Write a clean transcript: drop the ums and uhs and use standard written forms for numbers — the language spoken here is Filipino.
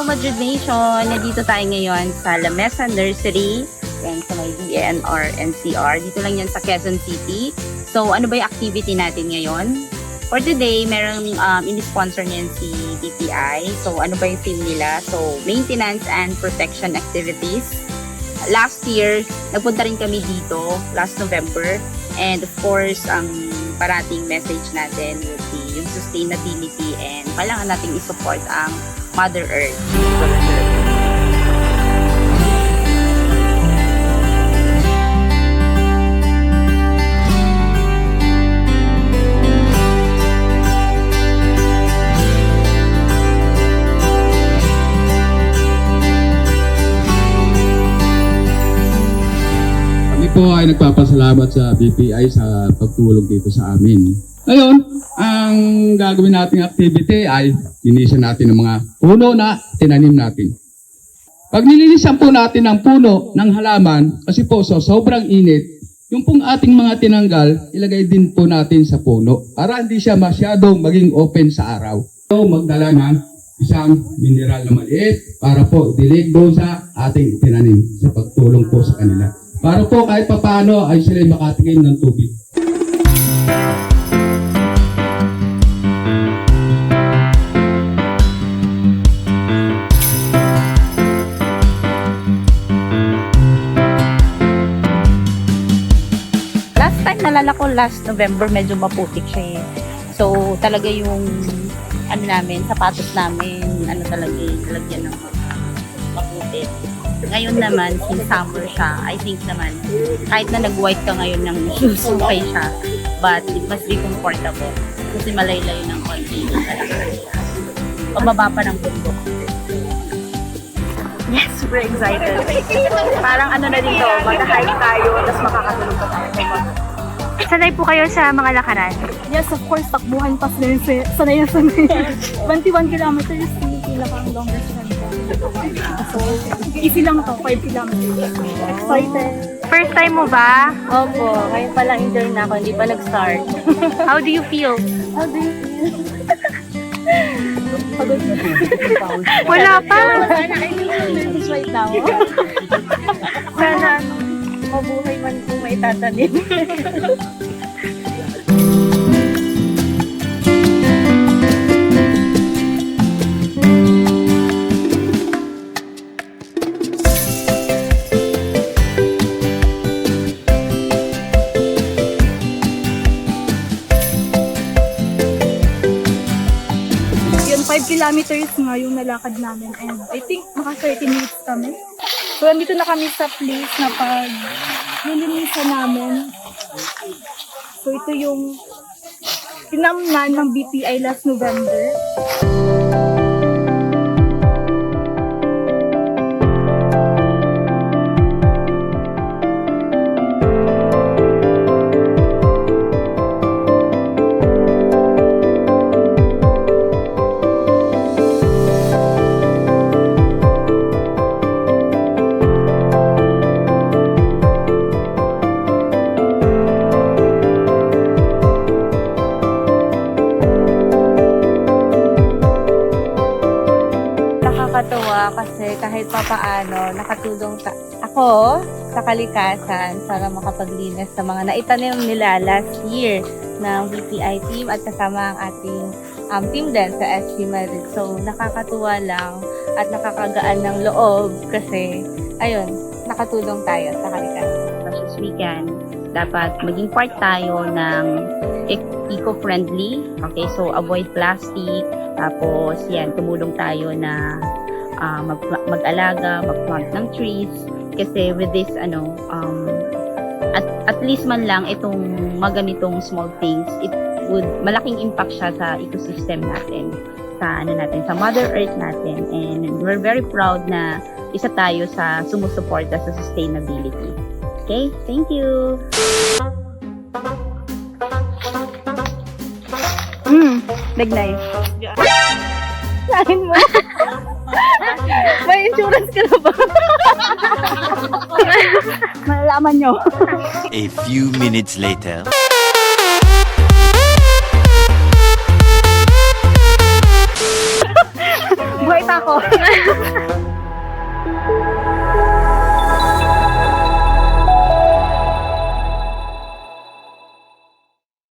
Madrid Nation! Nandito tayo ngayon sa La Mesa Nursery and sa may DNR NCR. Dito lang yan sa Quezon City. So, ano ba yung activity natin ngayon? For today, merong in-sponsor niyan si BPI. So, ano ba yung theme nila? So, maintenance and protection activities. Last year, nagpunta rin kami dito, last November. And of course, ang parating message natin would be yung sustainability and kailangan nating i-support ang Mother Earth. Kami po ay nagpapasalamat sa BPI sa pagtulong dito sa amin. Ngayon, ang gagawin nating activity ay linisan natin ng mga puno na tinanim natin. Pag nilinisan po natin ang puno ng halaman, kasi po sobrang init, yung pong ating mga tinanggal, ilagay din po natin sa puno para hindi siya masyadong maging open sa araw. So, magdala ng isang mineral na maliit para po dilig doon sa ating tinanim sa pagtulong po sa kanila. Para po kahit papaano ay sila makatingin ng tubig. Last time, nalala ko last November, medyo maputik siya eh. So, talaga yung ano namin, sapatos namin, ano talaga eh, talagyan ng maputik. Ngayon naman, since summer siya, I think naman, kahit na nag-white ka ngayon ng shoes, okay siya. But it must be comfortable. Kasi malaylay ng konti. Pababa pa ng bundok. Yes, super excited. Parang ano na dito, mag-hike tayo, tapos makakatulog pa tayo. Sanay po kayo sa mga lakaran? Yes, of course, takbuhan pa sanay. 21 kilometers, hindi pinakang longest run ko. So, easy lang to, 5 kilometers. Excited. First time mo ba? Opo, ngayon pa lang enjoy na ako, hindi pa nag-start. How do you feel? How do you feel? Pagod na. Wala pa. Sana I feel nervous right now. Sana mabuhay man kung may tatanim. Yun, 5 kilometers nga yung nalakad namin and I think maka 30 minutes kami. So, andito na kami sa place na pag nilinisan namin. So, ito yung tinamnan ng BPI last November. Nakakatuwa kasi kahit papaano nakatulong ako sa kalikasan para makapaglinis sa mga naitanim nila last year ng BPI team at kasama ang ating team din sa SG Madrid. So nakakatuwa lang at nakakagaan ng loob kasi ayun, nakatulong tayo sa kalikasan. As we can, dapat maging part tayo ng eco-friendly. Okay, so avoid plastic. Tapos yan, tumulong tayo na mag-alaga, mag-plant ng trees. Kasi with this, at least man lang itong maganitong small things, it would, malaking impact siya sa ecosystem natin, sa sa Mother Earth natin. And we're very proud na isa tayo sa sumusuporta sa sustainability. Okay, thank you! Nagnay. Lain mo. May insurance ka na ba? Malalaman nyo. A few minutes later. Buhay pa ako. lang.